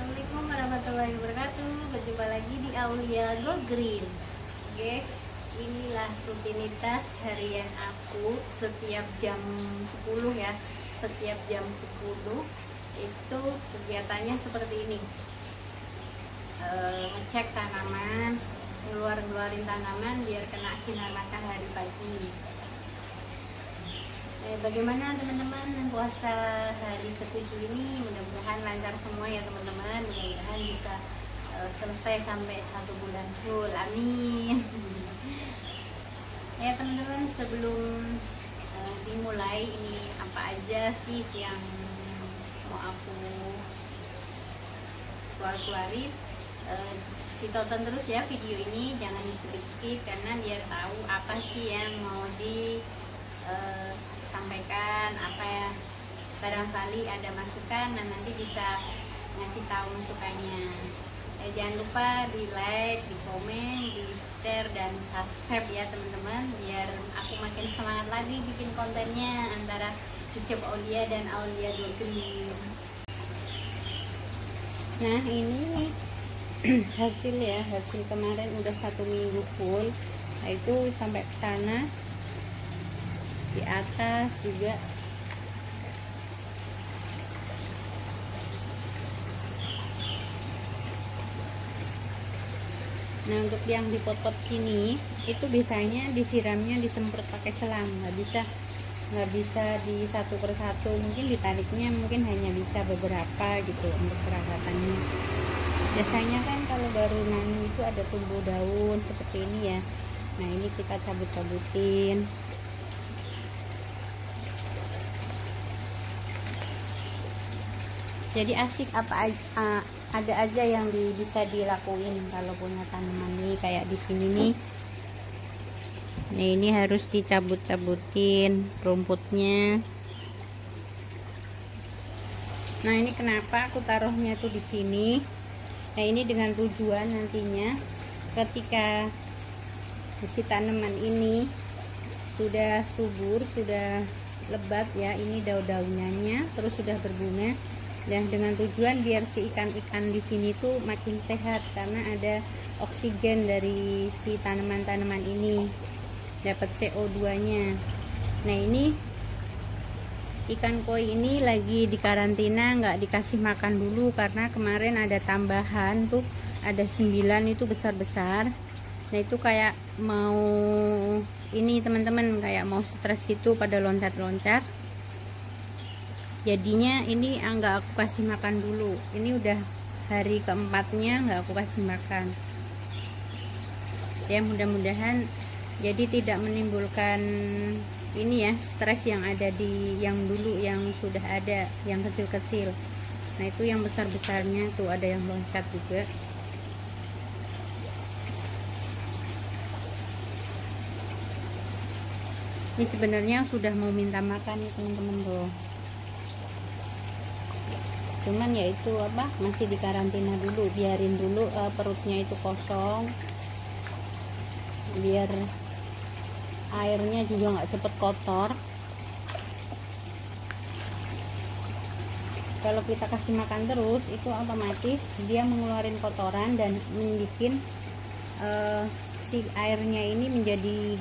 Assalamualaikum warahmatullahi wabarakatuh. Berjumpa lagi di Aulia Go Green. Oke, inilah rutinitas harian aku setiap jam 10 ya. Setiap jam 10 itu kegiatannya seperti ini. Ngecek tanaman, ngeluarin tanaman biar kena sinar matahari pagi. Bagaimana teman-teman puasa hari ke-7 ini? Mudah-mudahan lancar semua ya teman-teman. Mudah-mudahan bisa selesai sampai 1 bulan full. Amin. Ya teman-teman, sebelum dimulai, ini apa aja sih yang mau aku keluarin? Ditonton terus ya video ini, jangan di-skip karena biar tahu apa sih yang mau sampaikan, apa ya, barangkali ada masukan, dan nanti bisa ngasih tahu masukannya. Jangan lupa di like, di komen, di share, dan subscribe ya teman-teman, biar aku makin semangat lagi bikin kontennya antara Kicep Aulia dan Aulia Go Green. Nah ini hasil ya, hasil kemarin udah 1 minggu full. Nah itu sampai ke sana, di atas juga. Nah untuk yang di pot-pot sini itu biasanya disiramnya disemprot pakai selang, nggak bisa di satu persatu, mungkin ditariknya mungkin hanya bisa beberapa gitu untuk perawatannya. Biasanya kan kalau baru nanu itu ada tumbuh daun seperti ini ya. Nah ini kita cabut-cabutin. Jadi asik, ada aja yang bisa dilakuin kalau punya tanaman nih, kayak di sini nih. Nah ini harus dicabut-cabutin rumputnya. Nah ini kenapa aku taruhnya tuh di sini. Nah ini dengan tujuan nantinya ketika si tanaman ini sudah subur, sudah lebat ya, ini daun-daunannya terus sudah berbunga. Dan dengan tujuan biar si ikan-ikan di sini tuh makin sehat karena ada oksigen dari si tanaman-tanaman ini, dapat CO2-nya. Nah ini ikan koi ini lagi di karantina, nggak dikasih makan dulu karena kemarin ada tambahan tuh, ada 9 itu besar-besar. Nah itu kayak mau ini teman-teman, kayak mau stres gitu, pada loncat-loncat. Jadinya ini nggak aku kasih makan dulu. Ini udah hari keempatnya nggak aku kasih makan ya. Mudah-mudahan jadi tidak menimbulkan ini ya, stres yang ada di yang dulu, yang sudah ada, yang kecil-kecil. Nah itu yang besar-besarnya tuh ada yang loncat juga. Ini sebenarnya sudah mau minta makan nih teman-teman tuh, cuman ya itu apa, masih di karantina dulu, biarin dulu perutnya itu kosong, biar airnya juga nggak cepet kotor. Kalau kita kasih makan terus itu otomatis dia mengeluarkan kotoran dan membuat si airnya ini menjadi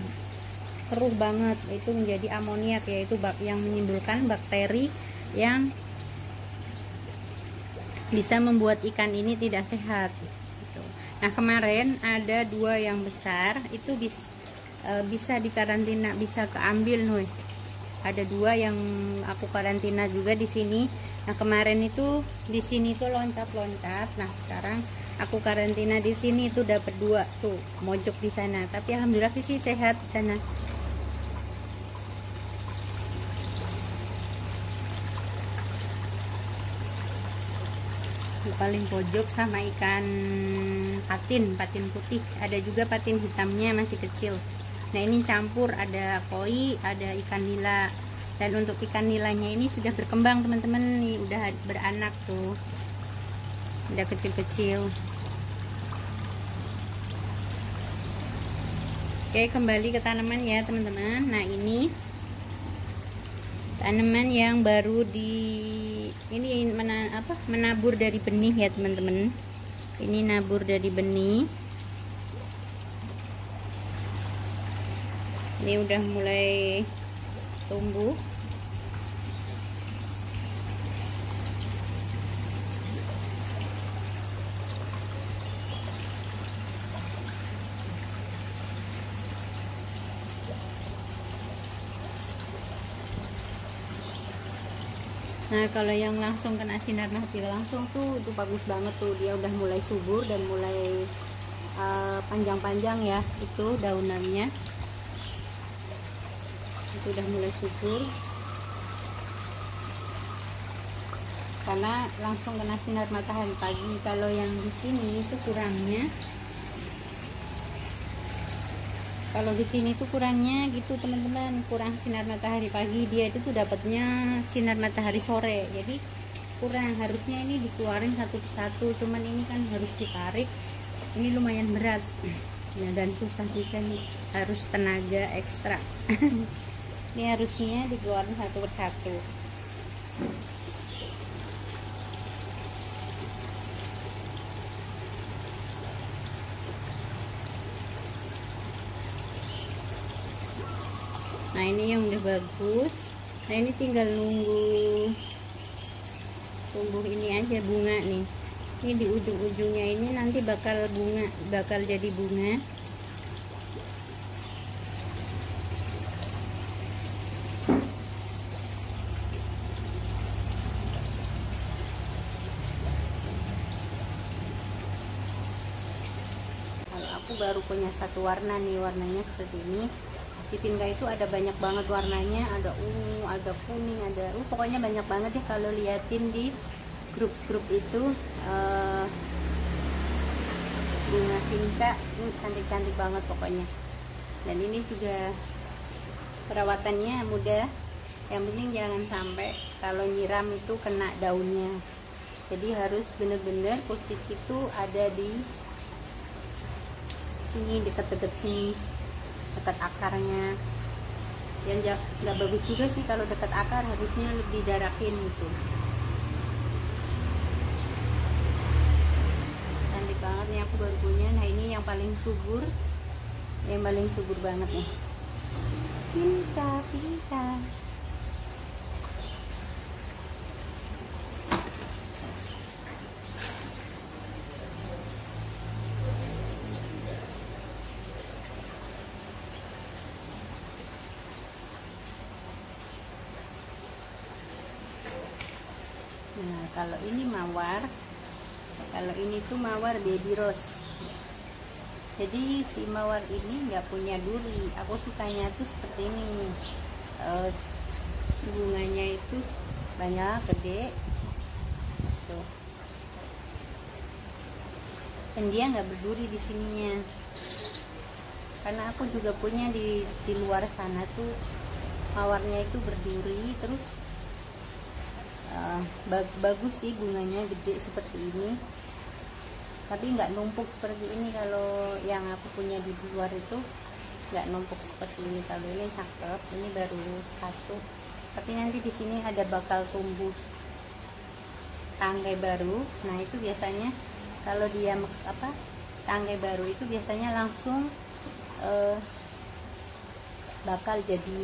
keruh banget, itu menjadi amoniak, yaitu yang menimbulkan bakteri yang bisa membuat ikan ini tidak sehat gitu. Nah kemarin ada 2 yang besar itu bisa dikarantina, bisa keambil nih. Ada 2 yang aku karantina juga di sini. Nah kemarin itu di sini tuh loncat-loncat. Nah sekarang aku karantina di sini tuh dapat 2 tuh mojok di sana. Tapi alhamdulillah sih sehat di sana. Paling pojok sama ikan patin putih, ada juga patin hitamnya masih kecil. Nah ini campur, ada koi, ada ikan nila. Dan untuk ikan nilanya ini sudah berkembang teman-teman, nih udah beranak tuh, udah kecil-kecil. Oke, kembali ke tanaman ya teman-teman. Nah ini tanaman yang baru ini menabur dari benih ya teman-teman. Ini nabur dari benih. Ini udah mulai tumbuh. Nah, kalau yang langsung kena sinar matahari langsung tuh itu bagus banget tuh, dia udah mulai subur dan mulai panjang-panjang ya, itu daunannya itu udah mulai subur karena langsung kena sinar matahari pagi. Kalau yang di sini itu kurangnya, kalau di sini tuh kurangnya gitu teman-teman, kurang sinar matahari pagi. Dia itu tuh dapatnya sinar matahari sore, jadi kurang. Harusnya ini dikeluarin satu persatu, cuman ini kan harus ditarik, ini lumayan berat ya, dan susah juga nih, harus tenaga ekstra. Ini harusnya dikeluarin satu persatu. Nah, ini yang udah bagus. Nah, ini tinggal nunggu tumbuh ini aja, bunga nih. Ini di ujung-ujungnya ini nanti bakal bunga, bakal jadi bunga. Kalau aku baru punya satu warna nih, warnanya seperti ini. Si Pinka itu ada banyak banget warnanya, ada ungu, ada kuning, ada pokoknya banyak banget ya. Kalau liatin di grup-grup itu bunga Pinka cantik-cantik banget pokoknya. Dan ini juga perawatannya mudah, yang penting jangan sampai kalau nyiram itu kena daunnya. Jadi harus bener-bener posisi itu ada di sini, dekat-dekat sini, dekat akarnya. Dan nggak bagus juga sih kalau dekat akar, harusnya lebih darakin gitu. Cantik banget nih, aku baru punya. Nah, ini yang paling subur, banget nih, Pinka. Nah, kalau ini mawar, kalau ini tuh mawar baby rose. Jadi si mawar ini nggak punya duri. Aku sukanya tuh seperti ini. Bunganya itu banyak, gede. Tuh. Dan dia nggak berduri di sininya. Karena aku juga punya di luar sana tuh mawarnya itu berduri, terus bagus sih, bunganya gede seperti ini, tapi nggak numpuk seperti ini. Kalau yang aku punya di luar itu nggak numpuk seperti ini. Kalau ini cakep, ini baru satu, tapi nanti di sini ada bakal tumbuh tangkai baru. Nah, itu biasanya kalau dia tangkai baru itu biasanya langsung bakal jadi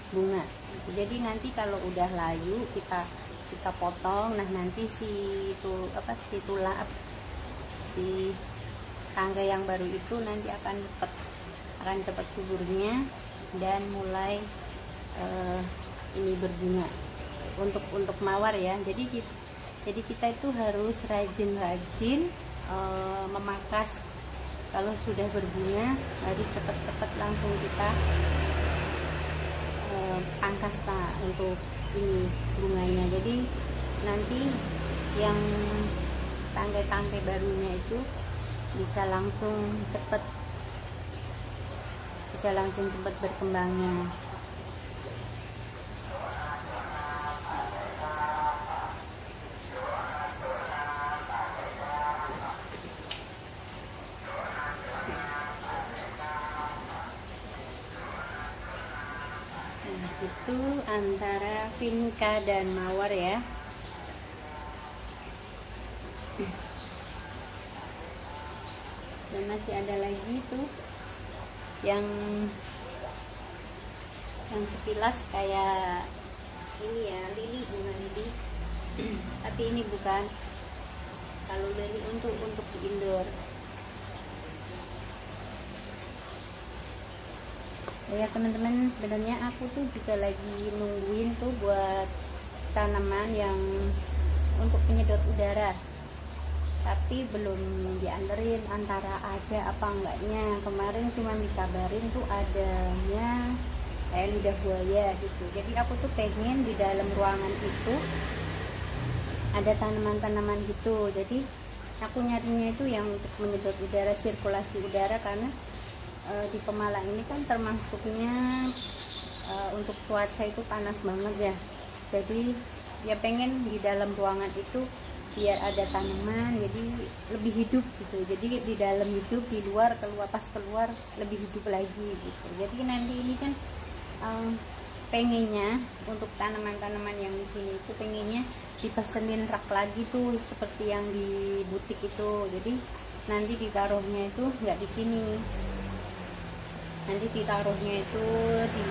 bunga. Jadi nanti kalau udah layu kita potong. Nah, nanti si tangkai yang baru itu nanti akan cepat suburnya dan mulai ini berbunga. Untuk mawar ya. Jadi kita itu harus rajin memangkas. Kalau sudah berbunga harus cepat-cepat langsung kita pangkas untuk ini bunganya. Jadi nanti yang tangkai-tangkai barunya itu bisa langsung cepat berkembangnya. Gitu. itu antara vinca dan mawar ya. Dan masih ada lagi tuh yang sekilas kayak ini ya, lili, bunga lili. Tapi ini bukan. Kalau dari untuk di indoor. Ya teman-teman, sebenarnya aku tuh juga lagi nungguin tuh buat tanaman yang untuk penyedot udara, tapi belum dianterin antara ada apa enggaknya. Kemarin cuma dikabarin tuh adanya kayak lidah buaya gitu. Jadi aku tuh pengen di dalam ruangan itu ada tanaman-tanaman gitu. Jadi aku nyarinya itu yang untuk menyedot udara, sirkulasi udara, karena di Pemalang ini kan termasuknya untuk cuaca itu panas banget ya. Jadi ya pengen di dalam ruangan itu biar ada tanaman, jadi lebih hidup gitu. Jadi di dalam hidup, di luar keluar, pas keluar lebih hidup lagi gitu. Jadi nanti ini kan pengennya untuk tanaman-tanaman yang di sini itu pengennya dipesenin rak lagi tuh seperti yang di butik itu. Jadi nanti ditaruhnya itu nggak di sini, nanti ditaruhnya itu di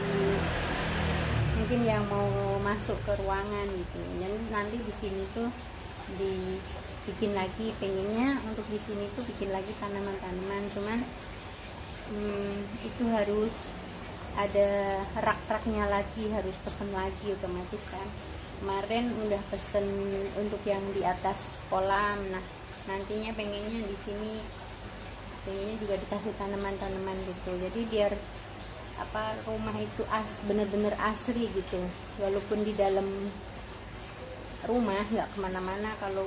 mungkin yang mau masuk ke ruangan gitu. Dan nanti di sini tuh dibikin lagi, pengennya untuk di sini tuh bikin lagi tanaman-tanaman, cuman itu harus ada rak-raknya lagi, harus pesen lagi otomatis kan. Kemarin udah pesen untuk yang di atas kolam. Nah nantinya pengennya di sini, pengennya juga dikasih tanaman-tanaman gitu. Jadi biar apa, rumah itu bener-bener asri gitu, walaupun di dalam rumah nggak kemana-mana, kalau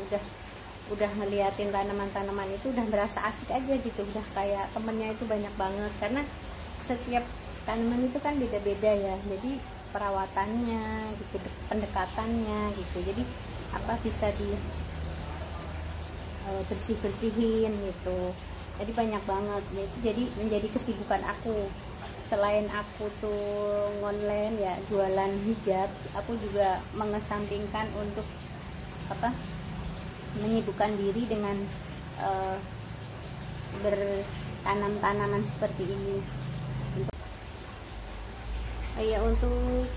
udah ngeliatin tanaman-tanaman itu udah berasa asik aja gitu, udah kayak temennya itu banyak banget. Karena setiap tanaman itu kan beda-beda ya, jadi perawatannya gitu, pendekatannya gitu, jadi apa bisa di bersih-bersihin gitu. Jadi banyak banget itu, jadi menjadi kesibukan aku. Selain aku tuh online ya, jualan hijab, aku juga mengesampingkan untuk apa, menyibukkan diri dengan bertanam tanaman seperti ini. Ya untuk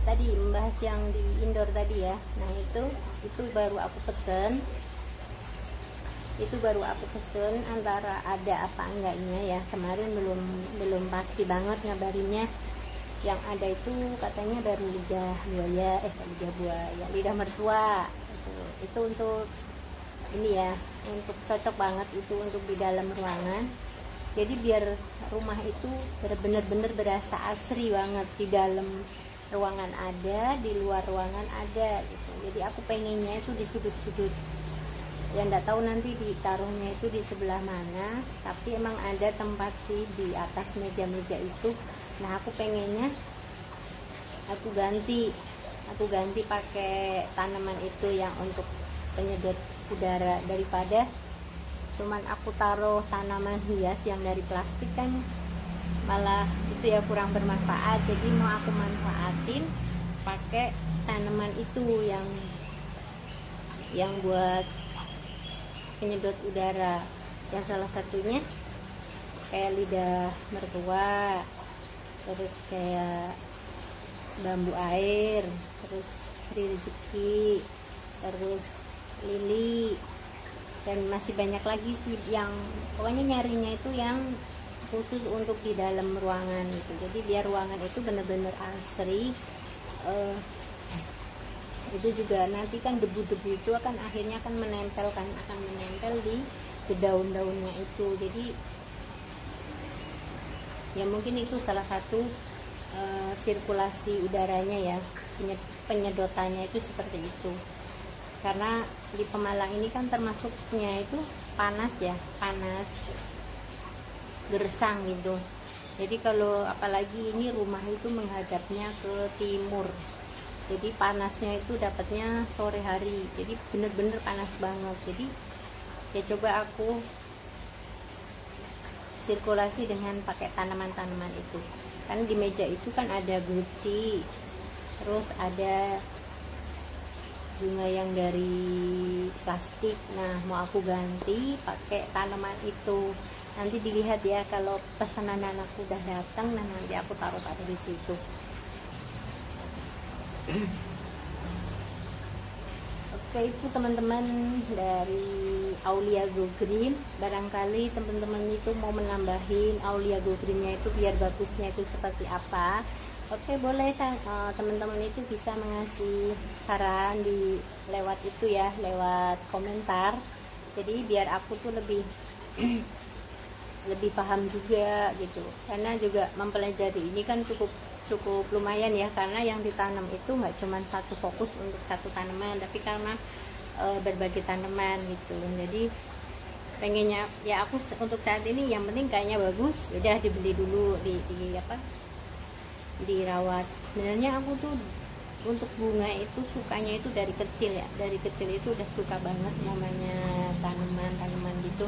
tadi membahas yang di indoor tadi ya, nah itu baru aku pesen. Itu baru aku pesen, antara ada apa enggaknya ya. Kemarin belum pasti banget ngabarinnya. Yang ada itu katanya baru lidah buaya, lidah mertua. Itu untuk ini ya, untuk cocok banget itu untuk di dalam ruangan. Jadi biar rumah itu bener-bener berasa asri banget. Di dalam ruangan ada, di luar ruangan ada gitu. Jadi aku pengennya itu di sudut-sudut. Ya nggak tahu nanti ditaruhnya itu di sebelah mana, tapi emang ada tempat sih di atas meja-meja itu. Nah aku pengennya aku ganti pakai tanaman itu yang untuk penyedot udara, daripada cuman aku taruh tanaman hias yang dari plastik kan malah itu ya kurang bermanfaat. Jadi mau aku manfaatin pakai tanaman itu yang buat penyedot udara ya, salah satunya kayak lidah mertua, terus kayak bambu air, terus Sri Rezeki, terus lili, dan masih banyak lagi sih yang pokoknya nyarinya itu yang khusus untuk di dalam ruangan gitu. Jadi biar ruangan itu bener-bener asri. Itu juga nanti kan debu-debu itu akan akhirnya akan menempel di daun-daunnya itu. Jadi ya mungkin itu salah satu sirkulasi udaranya ya, penyedotannya itu seperti itu. Karena di Pemalang ini kan termasuknya itu panas ya, panas gersang gitu. Jadi kalau apalagi ini rumah itu menghadapnya ke timur, jadi panasnya itu dapatnya sore hari, jadi bener-bener panas banget. Jadi ya coba aku sirkulasi dengan pakai tanaman-tanaman itu. Kan di meja itu kan ada guci, terus ada bunga yang dari plastik. Nah, mau aku ganti pakai tanaman itu. Nanti dilihat ya kalau pesanan anakku udah datang, nah nanti aku taruh di situ. Oke, itu teman-teman dari Aulia Go Green. Barangkali teman-teman itu mau menambahin Aulia Go Greennya itu biar bagusnya itu seperti apa. Oke, boleh teman-teman itu bisa mengasih saran di lewat itu ya, lewat komentar. Jadi biar aku tuh lebih lebih paham juga gitu. Karena juga mempelajari ini kan cukup lumayan ya, karena yang ditanam itu nggak cuma satu fokus untuk satu tanaman, tapi karena berbagai tanaman gitu. Jadi pengennya ya aku untuk saat ini yang penting kayaknya bagus, udah dibeli dulu, dirawat. Sebenarnya aku tuh untuk bunga itu sukanya itu dari kecil ya, dari kecil itu udah suka banget namanya tanaman gitu.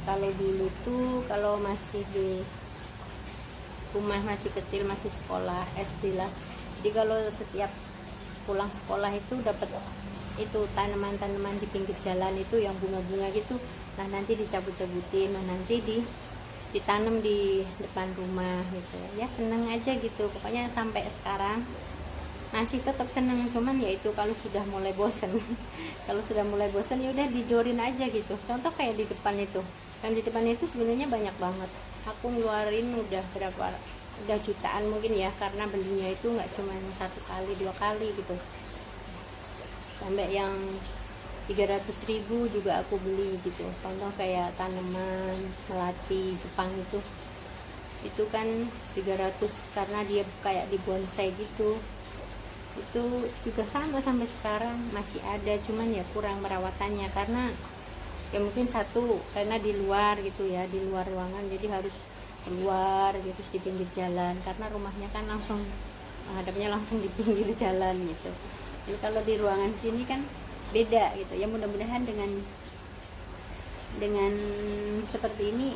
Kalau dulu tuh kalau masih di rumah masih kecil, masih sekolah SD lah, jadi kalau setiap pulang sekolah itu dapat itu tanaman-tanaman di pinggir jalan itu yang bunga-bunga gitu. Nah nanti dicabut-cabutin, nah nanti ditanam di depan rumah gitu ya, seneng aja gitu pokoknya. Sampai sekarang masih tetap seneng, cuman ya itu kalau sudah mulai bosen kalau sudah mulai bosen ya udah dijorin aja gitu. Contoh kayak di depan itu, yang di depan itu sebenarnya banyak banget, aku ngeluarin udah berapa, udah jutaan mungkin ya, karena belinya itu nggak cuma 1 kali 2 kali gitu, sampai yang 300.000 juga aku beli gitu. Contoh kayak tanaman melati Jepang itu kan 300, karena dia kayak di bonsai gitu. Itu juga sama sampai sekarang masih ada, cuman ya kurang perawatannya karena ya mungkin satu karena di luar gitu ya, di luar ruangan, jadi harus keluar gitu di pinggir jalan, karena rumahnya kan langsung hadapnya langsung di pinggir jalan gitu. Jadi kalau di ruangan sini kan beda gitu ya. Mudah-mudahan dengan seperti ini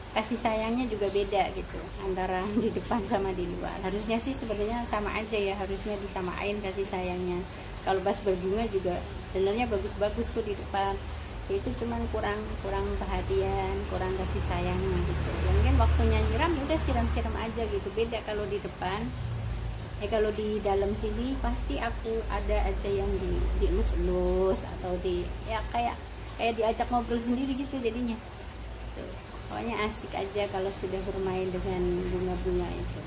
kasih sayangnya juga beda gitu antara di depan sama di luar. Harusnya sih sebenarnya sama aja ya, harusnya disamain kasih sayangnya. Kalau pas berbunga juga sebenarnya bagus-bagus tuh di depan, itu cuman kurang perhatian, kurang kasih sayangnya gitu ya. Mungkin waktunya nyiram udah siram-siram aja gitu. Beda kalau di depan. Kalau di dalam sini pasti aku ada aja yang dielus-elus atau ya kayak diajak ngobrol sendiri gitu jadinya. Tuh. Pokoknya asik aja kalau sudah bermain dengan bunga-bunga itu.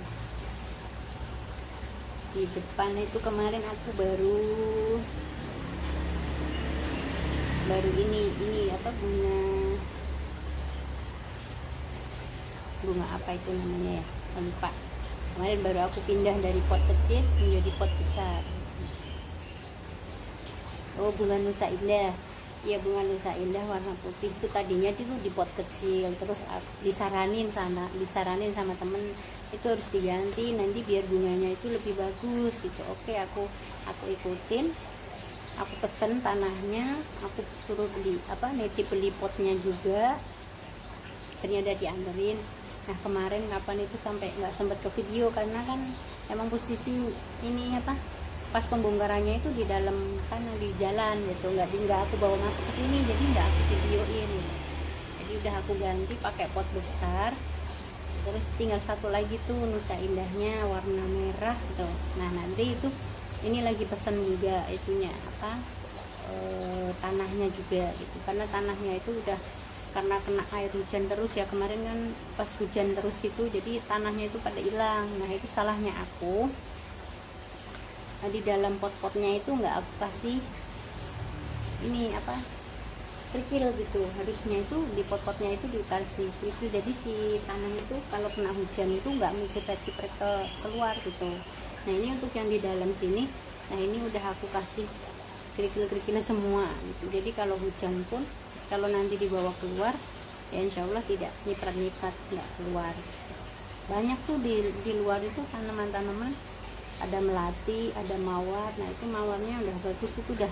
Di depan itu kemarin aku baru ini apa, bunga apa itu namanya ya, lupa. Kemarin baru aku pindah dari pot kecil menjadi pot besar. Oh, bunga Nusa Indah. Iya, bunga Nusa Indah warna putih itu tadinya itu di pot kecil, terus disaranin sama temen itu harus diganti nanti biar bunganya itu lebih bagus gitu. Oke, aku ikutin, aku pesen tanahnya, aku suruh beli nitip beli potnya juga, ternyata dianterin. Nah kemarin kapan itu sampai nggak sempet ke video karena kan emang posisi ini pas pembongkarannya itu di dalam sana di jalan gitu, nggak aku bawa masuk ke sini, jadi nggak aku videoin gitu. Jadi udah aku ganti pakai pot besar, terus tinggal satu lagi tuh Nusa Indahnya warna merah gitu. Nah nanti itu ini lagi pesen juga itunya tanahnya juga gitu, karena tanahnya itu udah karena kena air hujan terus ya, kemarin kan pas hujan terus gitu, jadi tanahnya itu pada hilang. Nah itu salahnya aku, di dalam pot-potnya itu nggak aku kasih ini kerikil gitu, harusnya itu di pot-potnya itu dikasih itu, jadi si tanah itu kalau kena hujan itu nggak menciprat-ciprat keluar gitu. Nah ini untuk yang di dalam sini, nah ini udah aku kasih kerikil-kerikilnya semua gitu, jadi kalau hujan pun kalau nanti dibawa keluar ya insya Allah tidak nyiprat-nyiprat, nggak keluar. Banyak tuh di luar itu tanaman-tanaman, ada melati, ada mawar. Nah itu mawarnya udah bagus, itu udah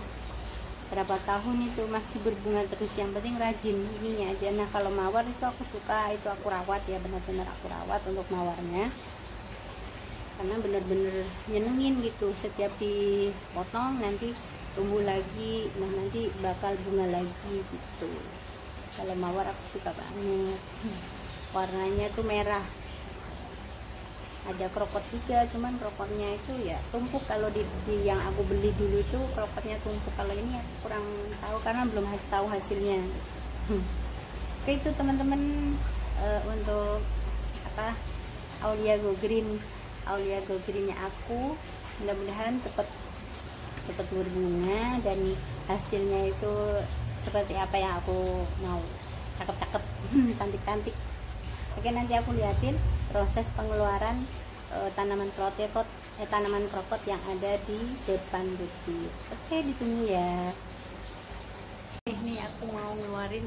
berapa tahun itu masih berbunga terus, yang penting rajin ininya aja. Nah kalau mawar itu aku suka, itu aku rawat ya, benar-benar aku rawat untuk mawarnya. karena bener-bener nyenengin gitu, setiap dipotong nanti tumbuh lagi, nah nanti bakal bunga lagi gitu. Kalau mawar aku suka banget, warnanya tuh merah. Ada krokot juga, cuman krokotnya itu ya tumpuk. Kalau di yang aku beli dulu itu krokotnya tumpuk, kalau ini aku kurang tahu karena belum tahu hasilnya. Oke, itu teman-teman, untuk apa, Aulia Go Greennya aku, mudah-mudahan cepet berbunga dan hasilnya itu seperti apa yang aku mau, cakep-cakep, cantik-cantik. Oke, nanti aku liatin proses pengeluaran tanaman krokot yang ada di depan bukit. Oke, ditunggu ya. Ini aku mau ngeluarin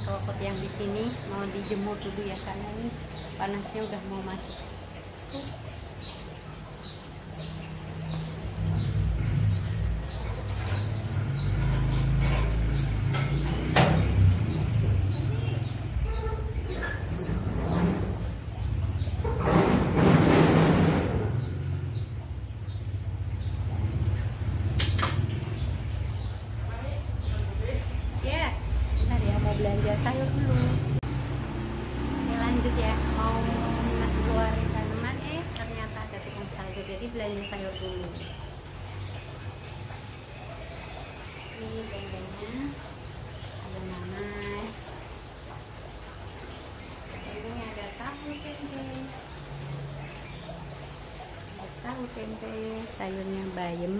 krokot yang di sini, mau dijemur dulu ya karena ini panasnya udah mau masuk. Belanja sayur dulu. Oke, lanjut ya, mau keluarin tanaman, ternyata ada tukang sayur, jadi belanja sayur dulu. Ini belanjanya ada nanas, ini ada tahu tempe, sayurnya bayam,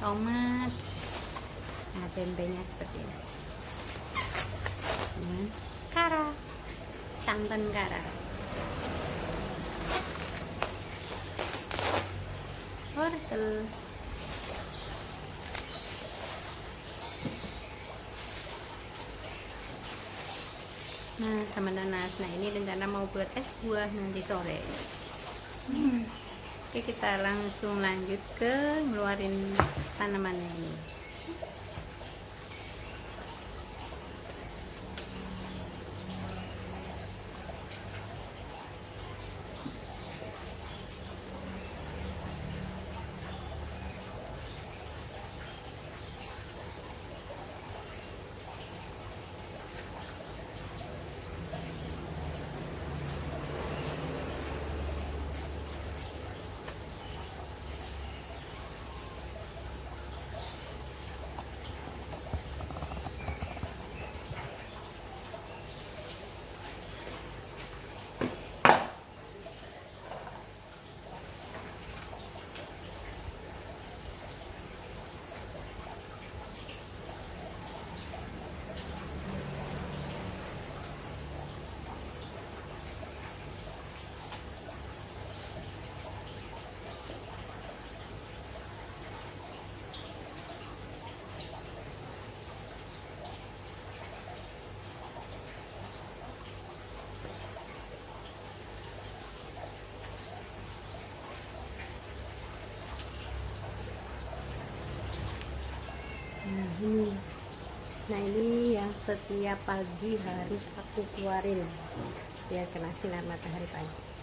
tomat, nah tempenya seperti ini, kara, santan kara, wortel, nah sama nanas. Nah ini rencana mau buat es buah nanti sore. Oke, kita langsung lanjut ke ngeluarin tanamannya ini. Nah ini yang setiap pagi harus aku keluarin biar kena sinar matahari pagi.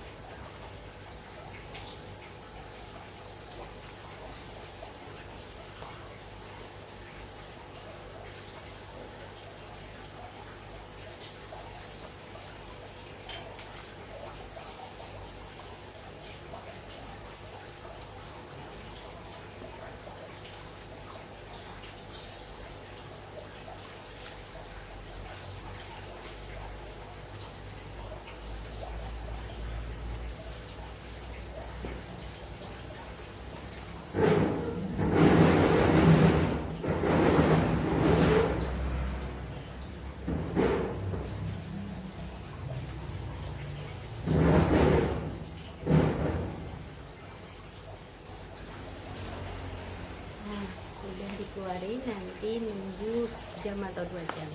Dikeluarin, nanti nunggu sejam atau 2 jam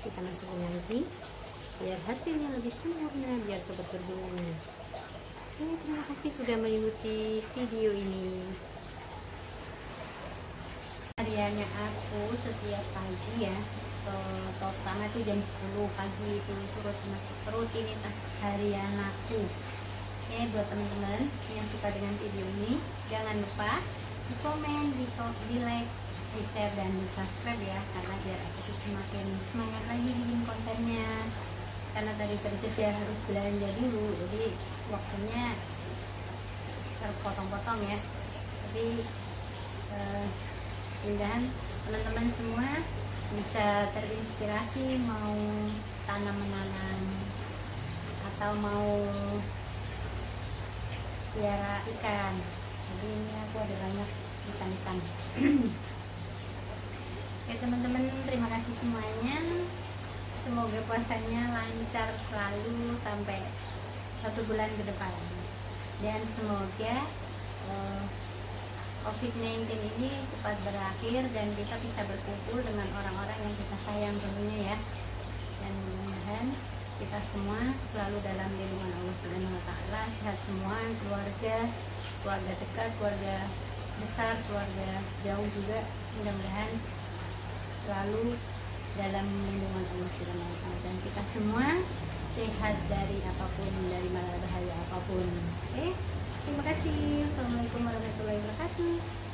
kita masukin lagi biar hasilnya lebih sempurna, biar cepat berbunga. Terima kasih sudah mengikuti video ini. Hariannya aku setiap pagi ya, pertama itu jam 10 pagi itu rutinitas harian aku. Oke, buat teman-teman yang suka dengan video ini, jangan lupa di komen, di like, di share, dan di subscribe ya, karena biar aku tuh semakin semangat lagi bikin kontennya. Karena tadi kerja ya harus belanja dulu, jadi waktunya terpotong-potong ya. Tapi mudah-mudahan teman-teman semua bisa terinspirasi mau tanam-menanam atau mau pelihara ikan. Jadi ini aku ada banyak ikan-ikan. Ya teman-teman, terima kasih semuanya. Semoga puasanya lancar selalu sampai 1 bulan ke depan. Dan semoga COVID-19 ini cepat berakhir dan kita bisa berkumpul dengan orang-orang yang kita sayang tentunya ya. Dan mudah-mudahan kita semua selalu dalam lindungan Allah Subhanahu wa taala, sehat semua, keluarga dekat, keluarga besar, keluarga jauh juga, mudah-mudahan selalu dalam lindungan Allah Subhanahu wa taala, dan kita semua sehat dari apapun, dari mara bahaya apapun. Oke, terima kasih. Assalamualaikum warahmatullahi wabarakatuh.